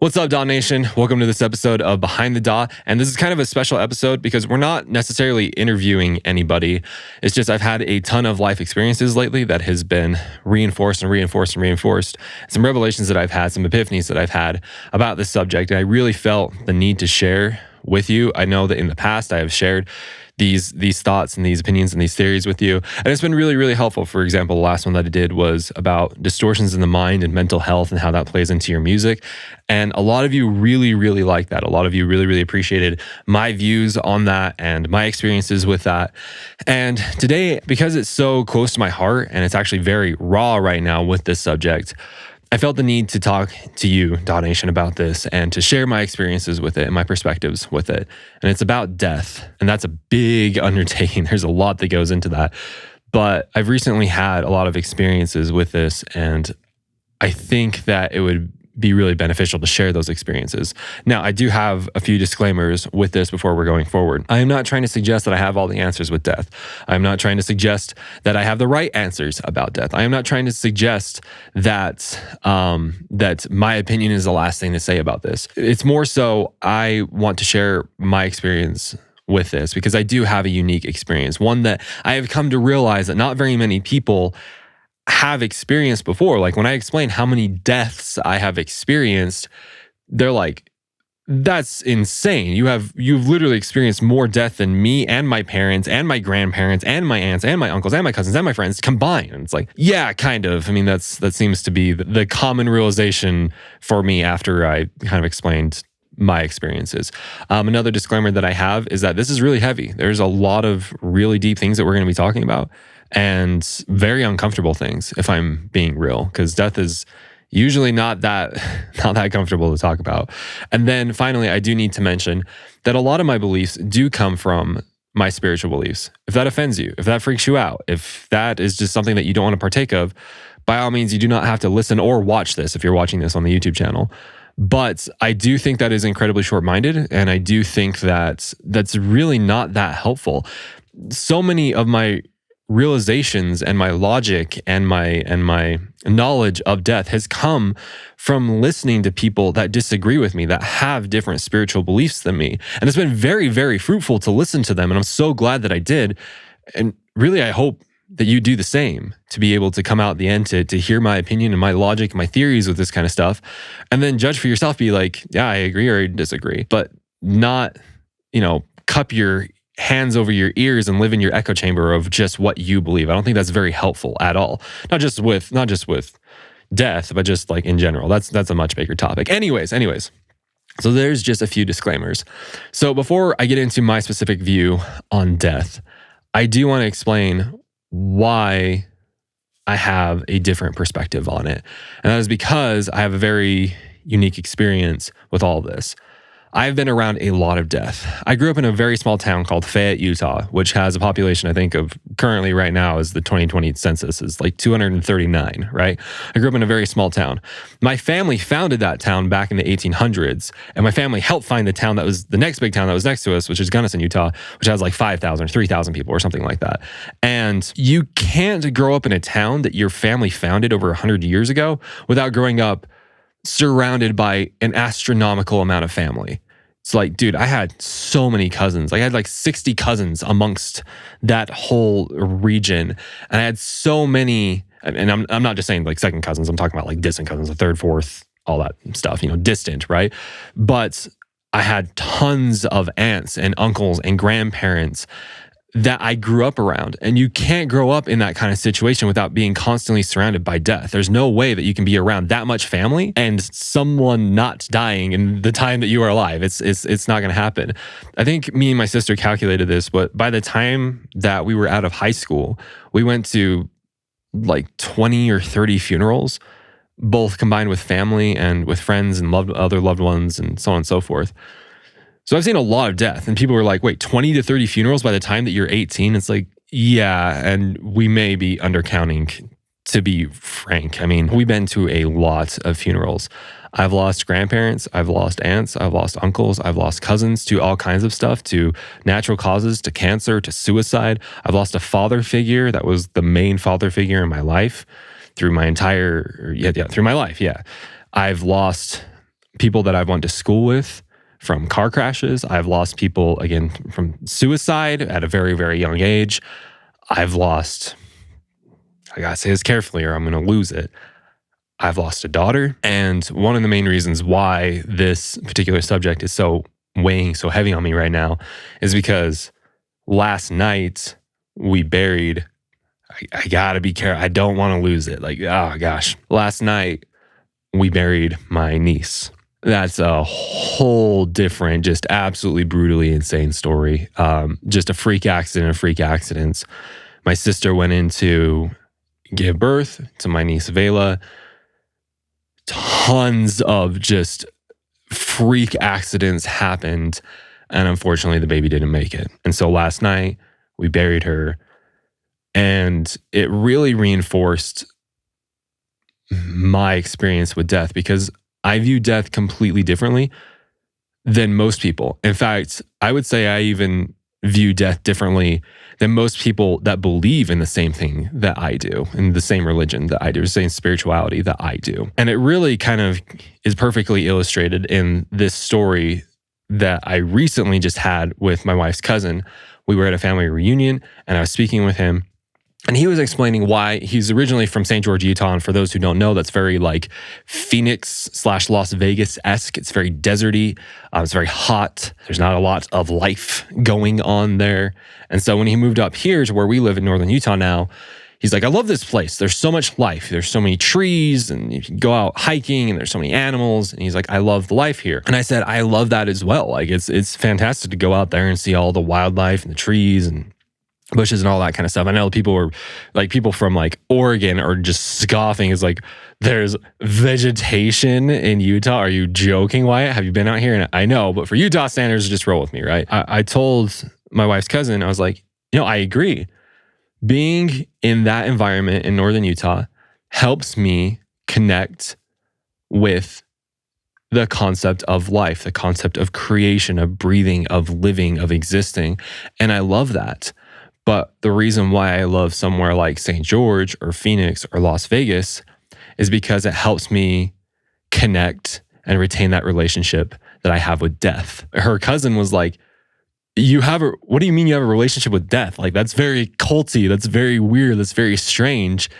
What's up, Dot Nation? Welcome to this episode of Behind the Dot. And this is kind of a special episode because we're not necessarily interviewing anybody. It's just I've had a ton of life experiences lately that has been reinforced. Some revelations that I've had, some epiphanies that I've had about this subject. And I really felt the need to share with you. I know that in the past I have shared these thoughts and these opinions and these theories with you. And it's been really, really helpful. For example, the last one that I did was about distortions in the mind and mental health and how that plays into your music. And a lot of you really, really like that. A lot of you really, really appreciated my views on that and my experiences with that. And today, because it's so close to my heart and it's actually very raw right now with this subject, I felt the need to talk to you, Dot Nation, about this and to share my experiences with it and my perspectives with it. And it's about death. And that's a big undertaking. There's a lot that goes into that. But I've recently had a lot of experiences with this, and I think that it would be really beneficial to share those experiences. Now, I do have a few disclaimers with this before we're going forward. I am not trying to suggest that I have all the answers with death. I'm not trying to suggest that I have the right answers about death. I am not trying to suggest that that my opinion is the last thing to say about this. It's more so I want to share my experience with this because I do have a unique experience, one that I have come to realize that not very many people have experienced before. Like when I explain how many deaths I have experienced, they're like, that's insane. You've literally experienced more death than me and my parents and my grandparents and my aunts and my uncles and my cousins and my friends combined. And it's like, yeah, kind of. I mean, that seems to be the common realization for me after I kind of explained my experiences. Another disclaimer that I have is that this is really heavy. There's a lot of really deep things that we're going to be talking about, and very uncomfortable things, if I'm being real, because death is usually not that comfortable to talk about. And then finally, I do need to mention that a lot of my beliefs do come from my spiritual beliefs. If that offends you, if that freaks you out, if that is just something that you don't want to partake of, by all means, you do not have to listen or watch this if you're watching this on the YouTube channel. But I do think that is incredibly short-minded, and I do think that that's really not that helpful. So many of my realizations and my logic and my knowledge of death has come from listening to people that disagree with me, that have different spiritual beliefs than me. And it's been very, very fruitful to listen to them. And I'm so glad that I did. And really, I hope that you do the same, to be able to come out at the end to hear my opinion and my logic and my theories with this kind of stuff, and then judge for yourself, be like, yeah, I agree or I disagree, but not, cup your hands over your ears and live in your echo chamber of just what you believe. I don't think that's very helpful at all. Not just with death, but just like in general. That's a much bigger topic. Anyways. So there's just a few disclaimers. So before I get into my specific view on death, I do want to explain why I have a different perspective on it. And that is because I have a very unique experience with all of this. I've been around a lot of death. I grew up in a very small town called Fayette, Utah, which has a population, I think, of currently right now as the 2020 census is like 239, right? I grew up in a very small town. My family founded that town back in the 1800s, and my family helped find the town that was the next big town that was next to us, which is Gunnison, Utah, which has like 5,000 or 3,000 people or something like that. And you can't grow up in a town that your family founded over 100 years ago without growing up surrounded by an astronomical amount of family. It's like, dude, I had so many cousins. I had like 60 cousins amongst that whole region. And I had so many, and I'm not just saying like second cousins, I'm talking about like distant cousins, the third, fourth, all that stuff, distant, right? But I had tons of aunts and uncles and grandparents that I grew up around. And you can't grow up in that kind of situation without being constantly surrounded by death. There's no way that you can be around that much family and someone not dying in the time that you are alive. It's not going to happen. I think me and my sister calculated this, but by the time that we were out of high school, we went to like 20 or 30 funerals, both combined with family and with friends and other loved ones and so on and so forth. So I've seen a lot of death, and people were like, wait, 20 to 30 funerals by the time that you're 18? It's like, yeah, and we may be undercounting, to be frank. I mean, we've been to a lot of funerals. I've lost grandparents, I've lost aunts, I've lost uncles, I've lost cousins to all kinds of stuff, to natural causes, to cancer, to suicide. I've lost a father figure that was the main father figure in my life through my life, yeah. I've lost people that I've went to school with from car crashes. I've lost people, again, from suicide at a very, very young age. I've lost, I gotta say this carefully or I'm gonna lose it. I've lost a daughter. And one of the main reasons why this particular subject is so weighing so heavy on me right now is because last night we buried, I gotta be careful. I don't wanna lose it. Like, oh gosh. Last night we buried my niece. That's a whole different, just absolutely brutally insane story. Just a freak accident of freak accidents. My sister went in to give birth to my niece Vela. Tons of just freak accidents happened. And unfortunately, the baby didn't make it. And so last night, we buried her. And it really reinforced my experience with death because I view death completely differently than most people. In fact, I would say I even view death differently than most people that believe in the same thing that I do, in the same religion that I do, the same spirituality that I do. And it really kind of is perfectly illustrated in this story that I recently just had with my wife's cousin. We were at a family reunion and I was speaking with him. And he was explaining why he's originally from St. George, Utah. And for those who don't know, that's very like Phoenix/Las Vegas-esque. It's very deserty. It's very hot. There's not a lot of life going on there. And so when he moved up here to where we live in northern Utah now, he's like, I love this place. There's so much life. There's so many trees and you can go out hiking and there's so many animals. And he's like, I love the life here. And I said, I love that as well. Like it's fantastic to go out there and see all the wildlife and the trees and bushes and all that kind of stuff. I know people from like Oregon are just scoffing. It's like, there's vegetation in Utah. Are you joking, Wyatt? Have you been out here? And I know, but for Utah standards, just roll with me, right? I told my wife's cousin, I was like, I agree. Being in that environment in northern Utah helps me connect with the concept of life, the concept of creation, of breathing, of living, of existing. And I love that. But the reason why I love somewhere like St. George or Phoenix or Las Vegas is because it helps me connect and retain that relationship that I have with death. Her cousin was like, what do you mean you have a relationship with death? Like, that's very culty. That's very weird. That's very strange.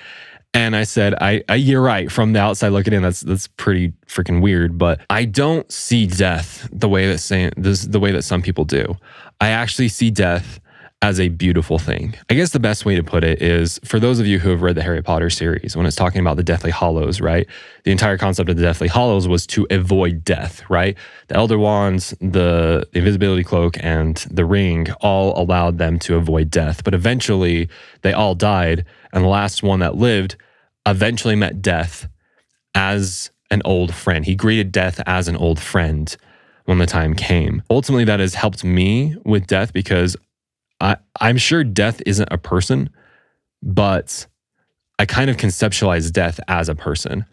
And I said, you're right. From the outside looking in, that's pretty freaking weird. But I don't see death the way that some people do. I actually see death as a beautiful thing. I guess the best way to put it is, for those of you who have read the Harry Potter series, when it's talking about the Deathly Hallows, right? The entire concept of the Deathly Hallows was to avoid death, right? The Elder Wands, the Invisibility Cloak, and the Ring all allowed them to avoid death. But eventually, they all died, and the last one that lived eventually met death as an old friend. He greeted death as an old friend when the time came. Ultimately, that has helped me with death because I'm sure death isn't a person, but I kind of conceptualize death as a person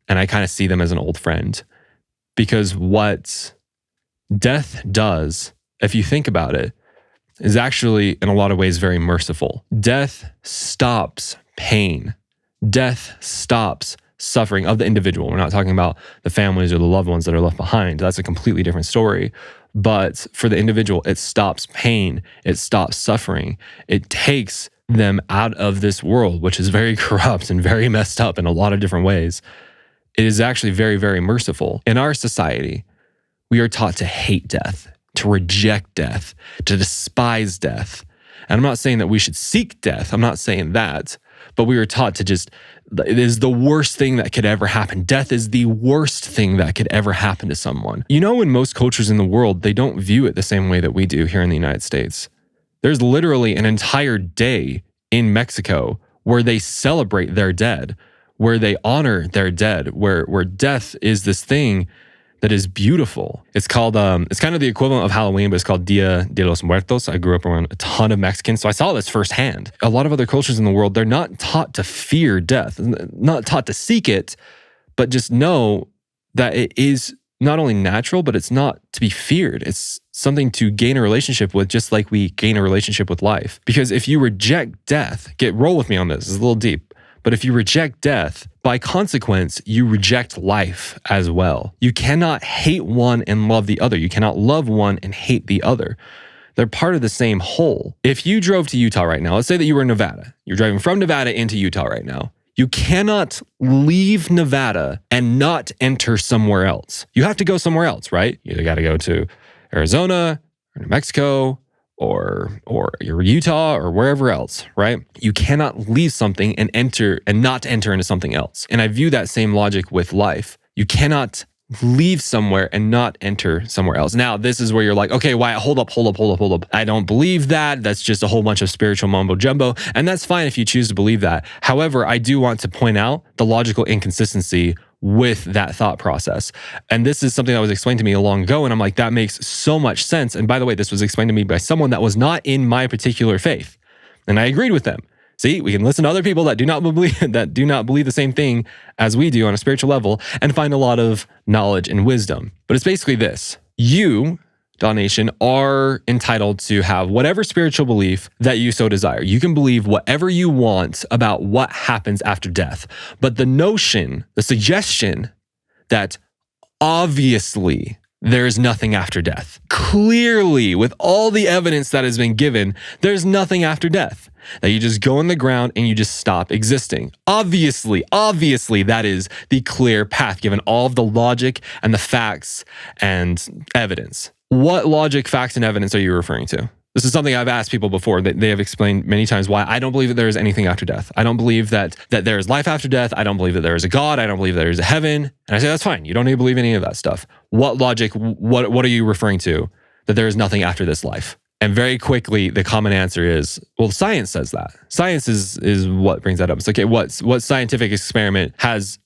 and I kind of see them as an old friend because what death does, if you think about it, is actually in a lot of ways very merciful. Death stops pain. Death stops suffering of the individual. We're not talking about the families or the loved ones that are left behind. That's a completely different story. But for the individual, it stops pain. It stops suffering. It takes them out of this world, which is very corrupt and very messed up in a lot of different ways. It is actually very, very merciful. In our society, we are taught to hate death, to reject death, to despise death. And I'm not saying that we should seek death. I'm not saying that. But we were taught to it is the worst thing that could ever happen. Death is the worst thing that could ever happen to someone. In most cultures in the world, they don't view it the same way that we do here in the United States. There's literally an entire day in Mexico where they celebrate their dead, where they honor their dead, where death is this thing that is beautiful. It's called, it's kind of the equivalent of Halloween, but it's called Dia de los Muertos. I grew up around a ton of Mexicans, so I saw this firsthand. A lot of other cultures in the world, they're not taught to fear death, not taught to seek it, but just know that it is not only natural, but it's not to be feared. It's something to gain a relationship with, just like we gain a relationship with life. Because if you reject death, roll with me on this, it's a little deep. But if you reject death, by consequence, you reject life as well. You cannot hate one and love the other. You cannot love one and hate the other. They're part of the same whole. If you drove to Utah right now, let's say that you were in Nevada. You're driving from Nevada into Utah right now. You cannot leave Nevada and not enter somewhere else. You have to go somewhere else, right? You either got to go to Arizona or New Mexico or Utah or wherever else, right? You cannot leave something and not enter into something else. And I view that same logic with life. You cannot leave somewhere and not enter somewhere else. Now, this is where you're like, okay, Wyatt, hold up. I don't believe that. That's just a whole bunch of spiritual mumbo jumbo. And that's fine if you choose to believe that. However, I do want to point out the logical inconsistency with that thought process. And this is something that was explained to me long ago. And I'm like, that makes so much sense. And by the way, this was explained to me by someone that was not in my particular faith. And I agreed with them. See, we can listen to other people that do not believe the same thing as we do on a spiritual level and find a lot of knowledge and wisdom. But it's basically this. You, Nation, are entitled to have whatever spiritual belief that you so desire. You can believe whatever you want about what happens after death. But the suggestion that obviously there's nothing after death. Clearly, with all the evidence that has been given, there's nothing after death. That you just go in the ground and you just stop existing. Obviously, that is the clear path given all of the logic and the facts and evidence. What logic, facts, and evidence are you referring to? This is something I've asked people before that they have explained many times why I don't believe that there is anything after death. I don't believe that there is life after death. I don't believe that there is a God. I don't believe there is a heaven. And I say, that's fine. You don't need to believe any of that stuff. What logic, what are you referring to that there is nothing after this life? And very quickly, the common answer is, well, science says that. Science is what brings that up. It's okay, what scientific experiment has,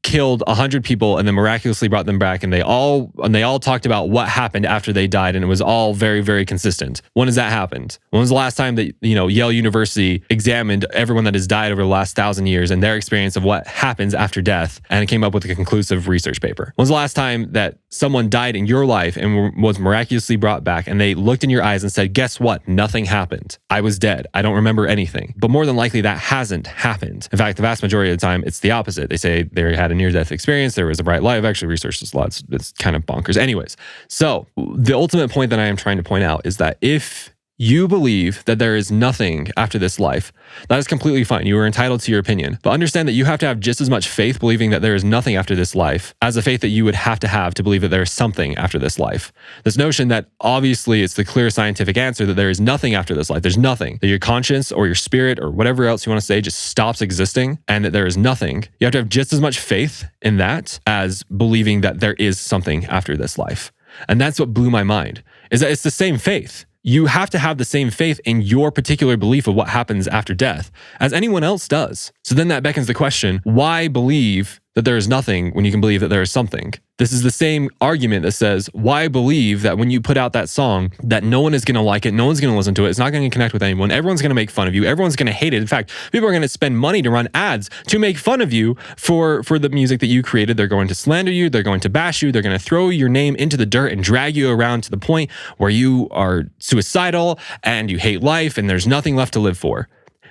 killed 100 people and then miraculously brought them back, and they all talked about what happened after they died, and it was all very, very consistent. When has that happened? When was the last time that Yale University examined everyone that has died over the last 1,000 years and their experience of what happens after death, and it came up with a conclusive research paper? When was the last time that someone died in your life and was miraculously brought back, and they looked in your eyes and said, guess what? Nothing happened. I was dead. I don't remember anything. But more than likely, that hasn't happened. In fact, the vast majority of the time, it's the opposite. They say they had a near-death experience. There was a bright light. I've actually researched this a lot. It's kind of bonkers. Anyways, so the ultimate point that I am trying to point out is that if you believe that there is nothing after this life, that is completely fine. You are entitled to your opinion. But understand that you have to have just as much faith believing that there is nothing after this life as the faith that you would have to believe that there is something after this life. This notion that obviously it's the clear scientific answer that there is nothing after this life. There's nothing. That your conscience or your spirit or whatever else you want to say just stops existing and that there is nothing. You have to have just as much faith in that as believing that there is something after this life. And that's what blew my mind, is that it's the same faith. You have to have the same faith in your particular belief of what happens after death as anyone else does. So then that beckons the question, why believe that there is nothing when you can believe that there is something? This is the same argument that says, why believe that when you put out that song that no one is going to like it, no one's going to listen to it, it's not going to connect with anyone, everyone's going to make fun of you, everyone's going to hate it. In fact, people are going to spend money to run ads to make fun of you for the music that you created. They're going to slander you, they're going to bash you, they're going to throw your name into the dirt and drag you around to the point where you are suicidal and you hate life and there's nothing left to live for.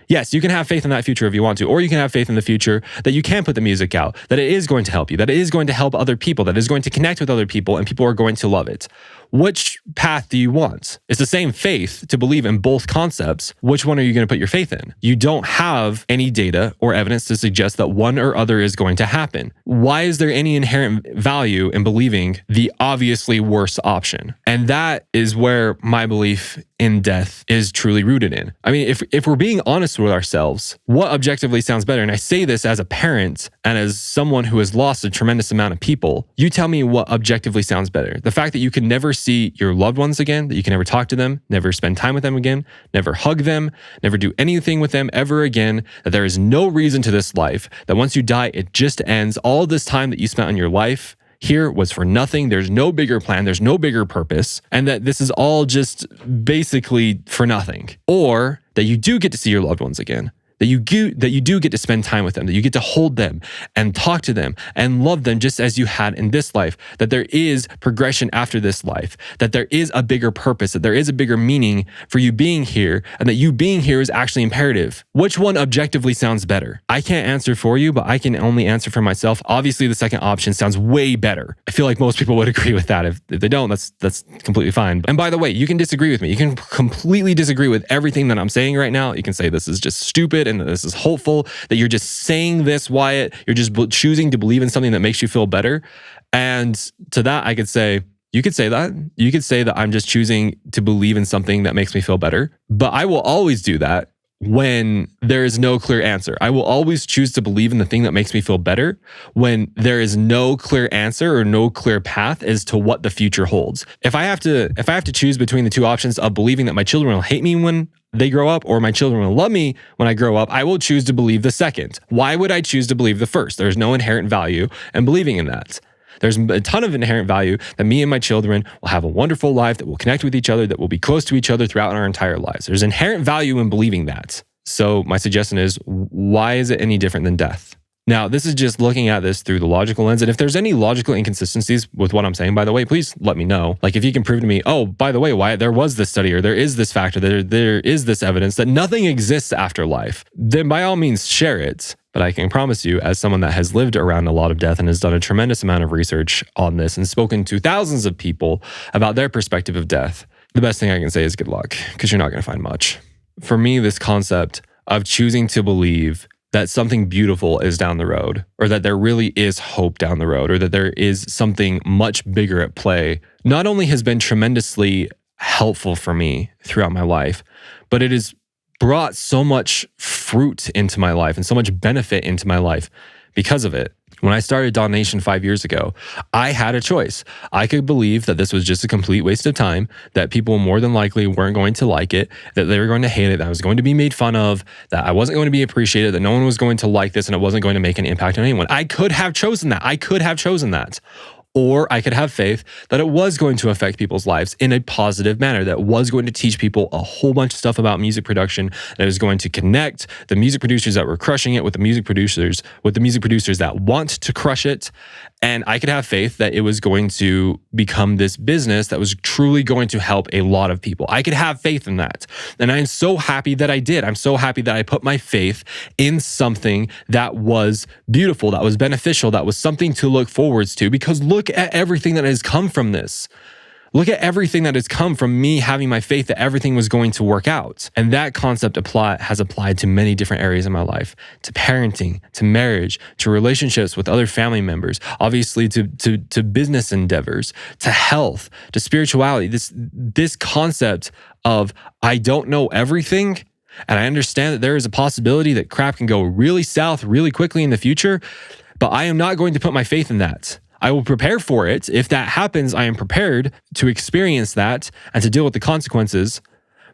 Yes, you can have faith in that future if you want to, or you can have faith in the future that you can put the music out, that it is going to help you, that it is going to help other people, that it is going to connect with other people, and people are going to love it. Which path do you want? It's the same faith to believe in both concepts. Which one are you going to put your faith in? You don't have any data or evidence to suggest that one or other is going to happen. Why is there any inherent value in believing the obviously worse option? And that is where my belief in death is truly rooted in. I mean, if we're being honest with ourselves, what objectively sounds better? And I say this as a parent and as someone who has lost a tremendous amount of people. You tell me what objectively sounds better. The fact that you can never see your loved ones again, that you can never talk to them, never spend time with them again, never hug them, never do anything with them ever again, that there is no reason to this life, that once you die, it just ends. All this time that you spent on your life here was for nothing. There's no bigger plan. There's no bigger purpose. And that this is all just basically for nothing. Or that you do get to see your loved ones again, that you do get to spend time with them, that you get to hold them and talk to them and love them just as you had in this life, that there is progression after this life, that there is a bigger purpose, that there is a bigger meaning for you being here, and that you being here is actually imperative. Which one objectively sounds better? I can't answer for you, but I can only answer for myself. Obviously, the second option sounds way better. I feel like most people would agree with that. If they don't, that's completely fine. And by the way, you can disagree with me. You can completely disagree with everything that I'm saying right now. You can say this is just stupid and that this is hopeful, that you're just saying this, Wyatt. You're just choosing to believe in something that makes you feel better. And to that, I could say, you could say that. You could say that I'm just choosing to believe in something that makes me feel better. But I will always do that when there is no clear answer. I will always choose to believe in the thing that makes me feel better when there is no clear answer or no clear path as to what the future holds. If I have to choose between the two options of believing that my children will hate me when they grow up or my children will love me when I grow up, I will choose to believe the second. Why would I choose to believe the first? There's no inherent value in believing in that. There's a ton of inherent value that me and my children will have a wonderful life, that will connect with each other, that will be close to each other throughout our entire lives. There's inherent value in believing that. So my suggestion is, why is it any different than death? Now, this is just looking at this through the logical lens. And if there's any logical inconsistencies with what I'm saying, by the way, please let me know. Like if you can prove to me, oh, by the way, Wyatt, there was this study or there is this factor, there is this evidence that nothing exists after life, then by all means share it. But I can promise you, as someone that has lived around a lot of death and has done a tremendous amount of research on this and spoken to thousands of people about their perspective of death, the best thing I can say is good luck, because you're not going to find much. For me, this concept of choosing to believe that something beautiful is down the road, or that there really is hope down the road, or that there is something much bigger at play, not only has been tremendously helpful for me throughout my life, but it has brought so much fruit into my life and so much benefit into my life because of it. When I started Daw Nation 5 years ago, I had a choice. I could believe that this was just a complete waste of time, that people more than likely weren't going to like it, that they were going to hate it, that I was going to be made fun of, that I wasn't going to be appreciated, that no one was going to like this, and it wasn't going to make an impact on anyone. I could have chosen that. Or I could have faith that it was going to affect people's lives in a positive manner, that was going to teach people a whole bunch of stuff about music production, that it was going to connect the music producers that were crushing it with the music producers that want to crush it. And I could have faith that it was going to become this business that was truly going to help a lot of people. I could have faith in that. And I'm so happy that I did. I'm so happy that I put my faith in something that was beautiful, that was beneficial, that was something to look forwards to, because look at everything that has come from this. Look at everything that has come from me having my faith that everything was going to work out. And that concept has applied to many different areas of my life, to parenting, to marriage, to relationships with other family members, obviously to business endeavors, to health, to spirituality. This concept of I don't know everything, and I understand that there is a possibility that crap can go really south really quickly in the future, but I am not going to put my faith in that. I will prepare for it. If that happens, I am prepared to experience that and to deal with the consequences.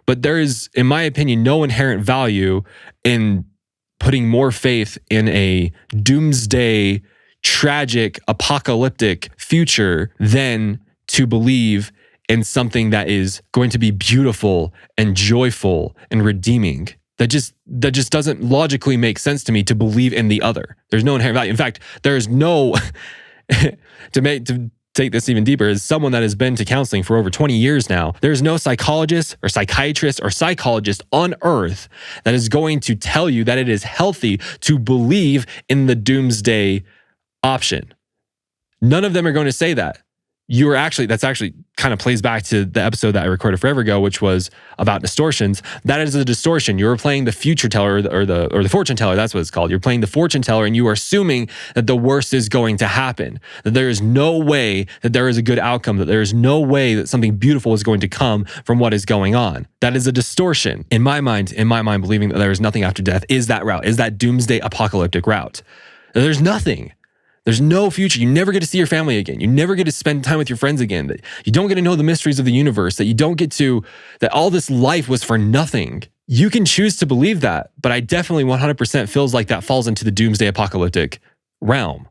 But there is, in my opinion, no inherent value in putting more faith in a doomsday, tragic, apocalyptic future than to believe in something that is going to be beautiful and joyful and redeeming. That just doesn't logically make sense to me to believe in the other. There's no inherent value. In fact, there is no... to take this even deeper, as someone that has been to counseling for over 20 years now, there's no psychologist or psychiatrist or psychologist on earth that is going to tell you that it is healthy to believe in the doomsday option. None of them are going to say that. That's actually kind of plays back to the episode that I recorded forever ago, which was about distortions. That is a distortion. You're playing the future teller or the fortune teller. That's what it's called. You're playing the fortune teller, and you are assuming that the worst is going to happen, that there is no way that there is a good outcome, that there is no way that something beautiful is going to come from what is going on. That is a distortion. In my mind, believing that there is nothing after death is that route, is that doomsday apocalyptic route. There's nothing. There's no future. You never get to see your family again. You never get to spend time with your friends again. That you don't get to know the mysteries of the universe. That all this life was for nothing. You can choose to believe that, but I definitely 100% feels like that falls into the doomsday apocalyptic realm.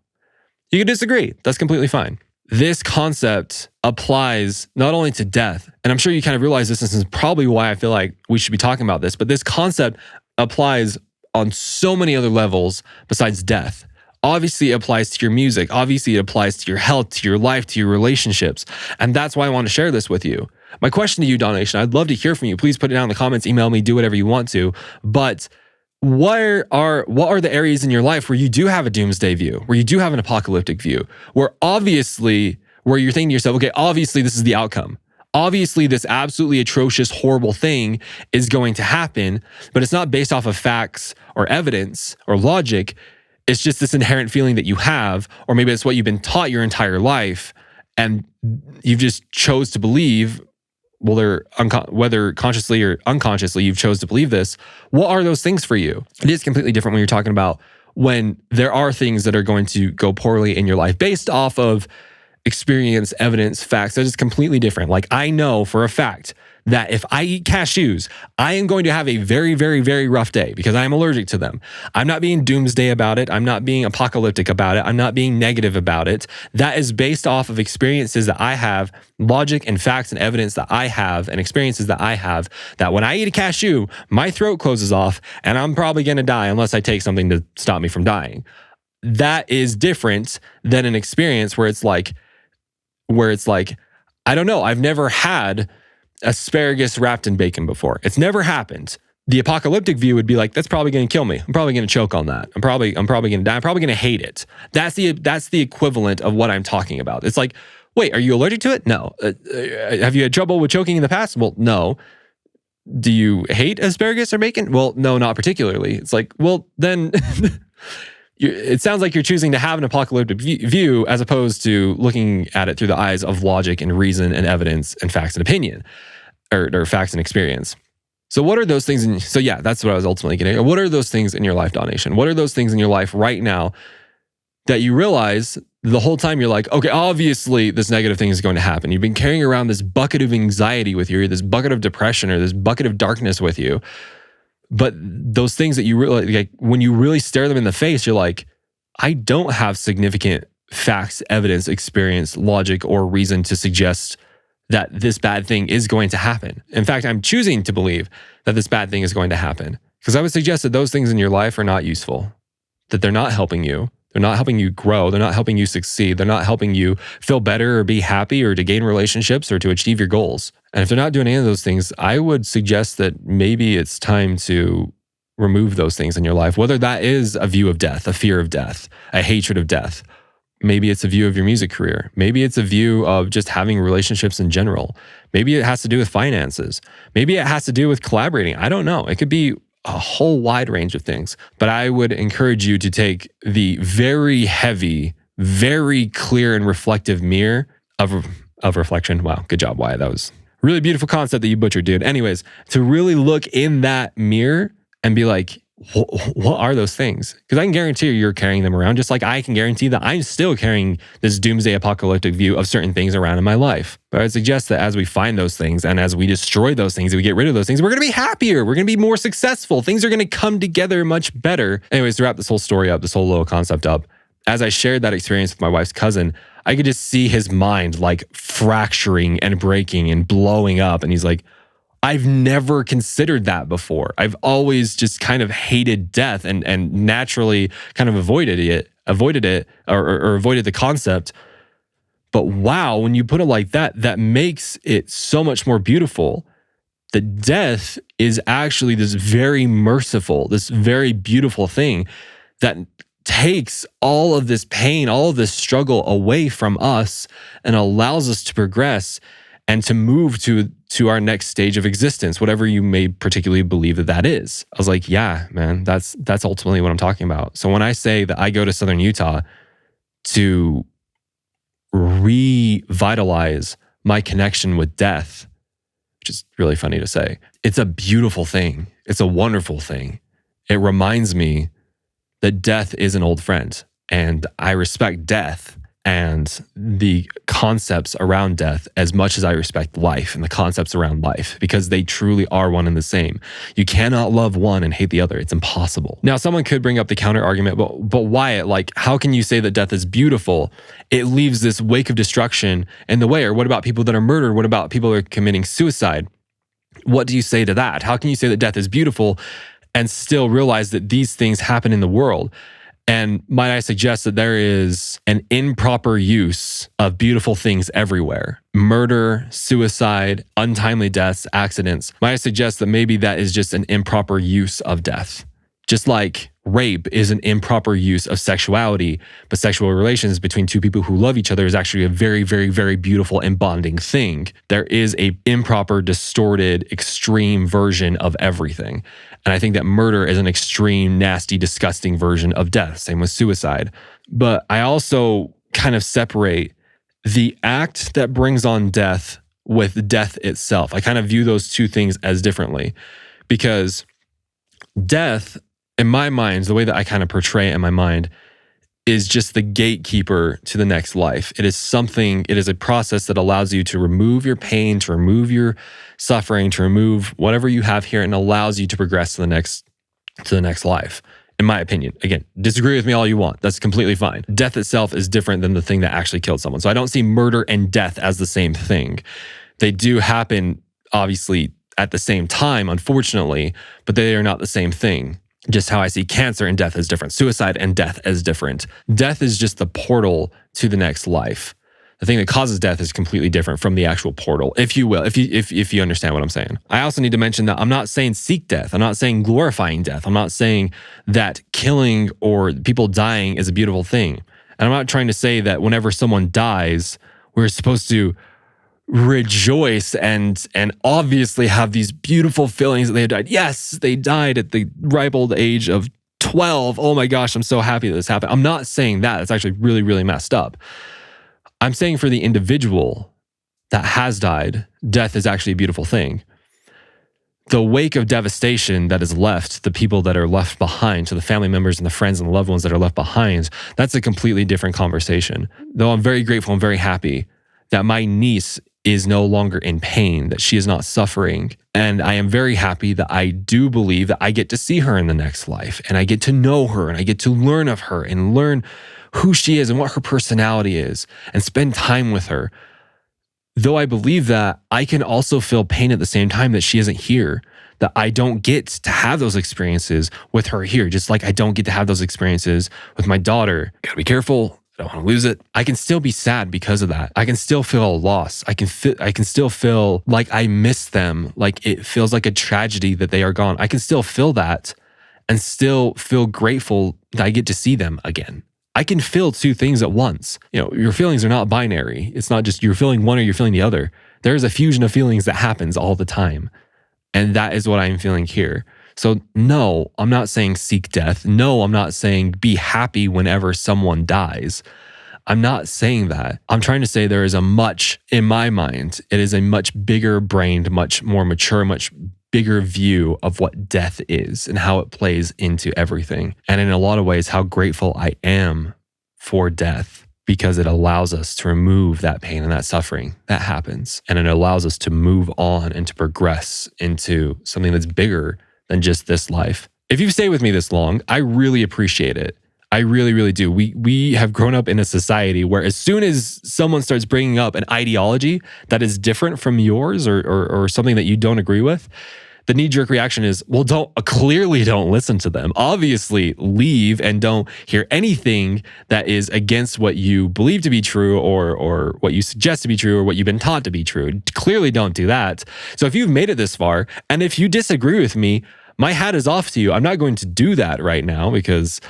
You can disagree. That's completely fine. This concept applies not only to death, and I'm sure you kind of realize this is probably why I feel like we should be talking about this, but this concept applies on so many other levels besides death. Obviously, it applies to your music. Obviously, it applies to your health, to your life, to your relationships. And that's why I want to share this with you. My question to you, Dawn Nation, I'd love to hear from you. Please put it down in the comments, email me, do whatever you want to. But what are the areas in your life where you do have a doomsday view, where you do have an apocalyptic view, where you're thinking to yourself, okay, obviously this is the outcome. Obviously, this absolutely atrocious, horrible thing is going to happen, but it's not based off of facts or evidence or logic. It's just this inherent feeling that you have, or maybe it's what you've been taught your entire life, and you've just chose to believe, whether consciously or unconsciously, you've chose to believe this. What are those things for you? It is completely different when you're talking about when there are things that are going to go poorly in your life based off of experience, evidence, facts. That is completely different. Like, I know for a fact that if I eat cashews, I am going to have a very, very, very rough day because I am allergic to them. I'm not being doomsday about it. I'm not being apocalyptic about it. I'm not being negative about it. That is based off of experiences that I have, logic and facts and evidence that I have, and experiences that I have, that when I eat a cashew, my throat closes off and I'm probably going to die unless I take something to stop me from dying. That is different than an experience where it's like, I don't know, I've never had asparagus wrapped in bacon before. It's never happened. The apocalyptic view would be like, that's probably going to kill me. I'm probably going to choke on that. I'm probably going to die. I'm probably going to hate it. That's the equivalent of what I'm talking about. It's like, wait, are you allergic to it? No. Have you had trouble with choking in the past? Well, no. Do you hate asparagus or bacon? Well, no, not particularly. It's like, well, then it sounds like you're choosing to have an apocalyptic view as opposed to looking at it through the eyes of logic and reason and evidence and facts and opinion, or facts and experience. So what are those things? That's what I was ultimately getting at. What are those things in your life, Dawn Nation? What are those things in your life right now that you realize the whole time you're like, okay, obviously this negative thing is going to happen. You've been carrying around this bucket of anxiety with you, or this bucket of depression, or this bucket of darkness with you. But those things that you really, like, when you really stare them in the face, you're like, I don't have significant facts, evidence, experience, logic, or reason to suggest that this bad thing is going to happen. In fact, I'm choosing to believe that this bad thing is going to happen because I would suggest that those things in your life are not useful, that they're not helping you. They're not helping you grow. They're not helping you succeed. They're not helping you feel better or be happy or to gain relationships or to achieve your goals. And if they're not doing any of those things, I would suggest that maybe it's time to remove those things in your life, whether that is a view of death, a fear of death, a hatred of death. Maybe it's a view of your music career. Maybe it's a view of just having relationships in general. Maybe it has to do with finances. Maybe it has to do with collaborating. I don't know. It could be a whole wide range of things. But I would encourage you to take the very heavy, very clear and reflective mirror of reflection. Wow, good job, Wyatt. That was a really beautiful concept that you butchered, dude. Anyways, to really look in that mirror and be like, what are those things? Because I can guarantee you're carrying them around, just like I can guarantee that I'm still carrying this doomsday apocalyptic view of certain things around in my life. But I would suggest that as we find those things and as we destroy those things and we get rid of those things, we're going to be happier. We're going to be more successful. Things are going to come together much better. Anyways, to wrap this whole story up, this whole little concept up, as I shared that experience with my wife's cousin, I could just see his mind like fracturing and breaking and blowing up. And he's like, I've never considered that before. I've always just kind of hated death and naturally kind of avoided it or avoided the concept. But wow, when you put it like that, that makes it so much more beautiful. That death is actually this very merciful, this very beautiful thing that takes all of this pain, all of this struggle away from us and allows us to progress and to move to our next stage of existence, whatever you may particularly believe that is. I was like, yeah, man, that's ultimately what I'm talking about. So when I say that I go to Southern Utah to revitalize my connection with death, which is really funny to say, it's a beautiful thing. It's a wonderful thing. It reminds me that death is an old friend, and I respect death and the concepts around death as much as I respect life and the concepts around life, because they truly are one and the same. You cannot love one and hate the other. It's impossible. Now, someone could bring up the counter argument, but Wyatt, like, how can you say that death is beautiful? It leaves this wake of destruction in the way. Or what about people that are murdered? What about people that are committing suicide? What do you say to that? How can you say that death is beautiful and still realize that these things happen in the world. And might I suggest that there is an improper use of beautiful things everywhere. Murder, suicide, untimely deaths, accidents. Might I suggest that maybe that is just an improper use of death? Just like rape is an improper use of sexuality, but sexual relations between two people who love each other is actually a very, very, very beautiful and bonding thing. There is a improper, distorted, extreme version of everything. And I think that murder is an extreme, nasty, disgusting version of death. Same with suicide. But I also kind of separate the act that brings on death with death itself. I kind of view those two things as differently, because death, in my mind, the way that I kind of portray it in my mind, is just the gatekeeper to the next life. It is a process that allows you to remove your pain, to remove your suffering, to remove whatever you have here, and allows you to progress to the next life. In my opinion, again, disagree with me all you want. That's completely fine. Death itself is different than the thing that actually killed someone. So I don't see murder and death as the same thing. They do happen, obviously, at the same time, unfortunately, but they are not the same thing. Just how I see cancer and death as different, suicide and death as different. Death is just the portal to the next life. The thing that causes death is completely different from the actual portal, if you will, if you understand what I'm saying. I also need to mention that I'm not saying seek death. I'm not saying glorifying death. I'm not saying that killing or people dying is a beautiful thing. And I'm not trying to say that whenever someone dies, we're supposed to rejoice and obviously have these beautiful feelings that they died. Yes, they died at the ripe old age of 12. Oh my gosh, I'm so happy that this happened. I'm not saying that. It's actually really, really messed up. I'm saying for the individual that has died, death is actually a beautiful thing. The wake of devastation that is left, the people that are left behind, to the family members and the friends and the loved ones that are left behind, that's a completely different conversation. Though I'm very grateful and very happy that my niece is no longer in pain, that she is not suffering. And I am very happy that I do believe that I get to see her in the next life, and I get to know her, and I get to learn of her and learn who she is and what her personality is and spend time with her. Though I believe that, I can also feel pain at the same time that she isn't here, that I don't get to have those experiences with her here, just like I don't get to have those experiences with my daughter. Gotta be careful. I don't want to lose it. I can still be sad because of that. I can still feel a loss. I can still feel like I miss them. Like it feels like a tragedy that they are gone. I can still feel that and still feel grateful that I get to see them again. I can feel two things at once. You know, your feelings are not binary. It's not just you're feeling one or you're feeling the other. There's a fusion of feelings that happens all the time. And that is what I'm feeling here. So no, I'm not saying seek death. No, I'm not saying be happy whenever someone dies. I'm not saying that. I'm trying to say there is in my mind, it is a much bigger brained, much more mature, much bigger view of what death is and how it plays into everything. And in a lot of ways, how grateful I am for death, because it allows us to remove that pain and that suffering that happens. And it allows us to move on and to progress into something that's bigger than just this life. If you've stayed with me this long, I really appreciate it. I really, really do. We have grown up in a society where as soon as someone starts bringing up an ideology that is different from yours or something that you don't agree with, the knee-jerk reaction is, well, clearly don't listen to them. Obviously, leave and don't hear anything that is against what you believe to be true or what you suggest to be true or what you've been taught to be true. Clearly don't do that. So if you've made it this far, and if you disagree with me, my hat is off to you. I'm not going to do that right now because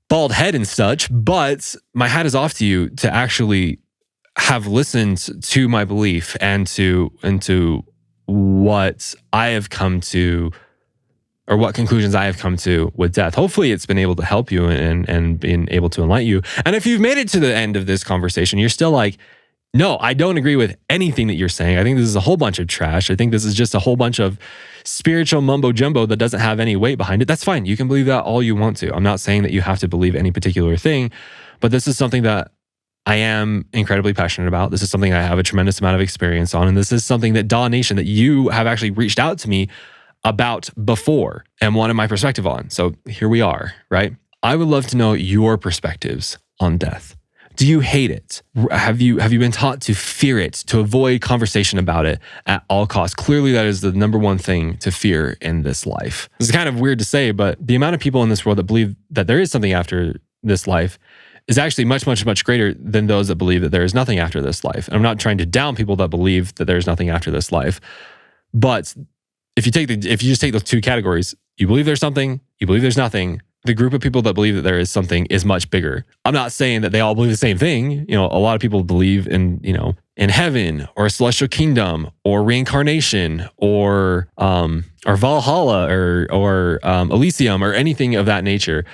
bald head and such, but my hat is off to you to actually have listened to my belief and to what I have come to, or what conclusions I have come to with death. Hopefully it's been able to help you and been able to enlighten you. And if you've made it to the end of this conversation, you're still like, no, I don't agree with anything that you're saying. I think this is a whole bunch of trash. I think this is just a whole bunch of spiritual mumbo jumbo that doesn't have any weight behind it. That's fine. You can believe that all you want to. I'm not saying that you have to believe any particular thing, but this is something that I am incredibly passionate about. This is something I have a tremendous amount of experience on. And this is something that Daw Nation, that you have actually reached out to me about before and wanted my perspective on. So here we are, right? I would love to know your perspectives on death. Do you hate it? Have you been taught to fear it, to avoid conversation about it at all costs? Clearly, that is the number one thing to fear in this life. This is kind of weird to say, but the amount of people in this world that believe that there is something after this life is actually much, much, much greater than those that believe that there is nothing after this life. And I'm not trying to down people that believe that there's nothing after this life, but if you just take those two categories, you believe there's something, you believe there's nothing, the group of people that believe that there is something is much bigger. I'm not saying that they all believe the same thing. A lot of people believe in heaven or a celestial kingdom or reincarnation or Valhalla or Elysium or anything of that nature.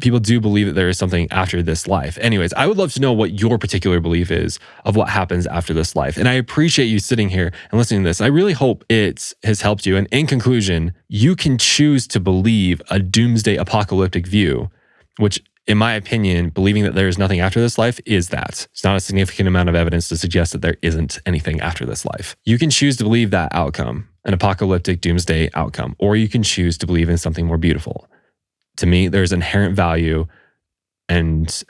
People do believe that there is something after this life. Anyways, I would love to know what your particular belief is of what happens after this life. And I appreciate you sitting here and listening to this. I really hope it has helped you. And in conclusion, you can choose to believe a doomsday apocalyptic view, which in my opinion, believing that there is nothing after this life is that. It's not a significant amount of evidence to suggest that there isn't anything after this life. You can choose to believe that outcome, an apocalyptic doomsday outcome, or you can choose to believe in something more beautiful. To me, there's inherent value and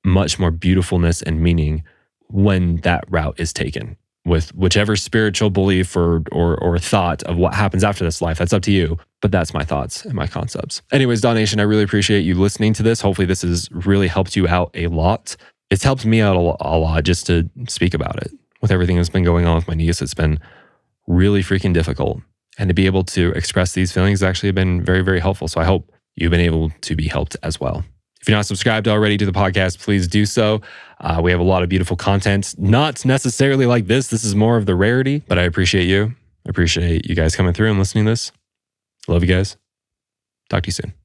much more beautifulness and meaning when that route is taken with whichever spiritual belief or thought of what happens after this life. That's up to you. But that's my thoughts and my concepts. Anyways, Daw Nation, I really appreciate you listening to this. Hopefully this has really helped you out a lot. It's helped me out a lot just to speak about it. With everything that's been going on with my niece, it's been really freaking difficult. And to be able to express these feelings has actually been very, very helpful. So I hope you've been able to be helped as well. If you're not subscribed already to the podcast, please do so. We have a lot of beautiful content, not necessarily like this. This is more of the rarity, but I appreciate you. I appreciate you guys coming through and listening to this. Love you guys. Talk to you soon.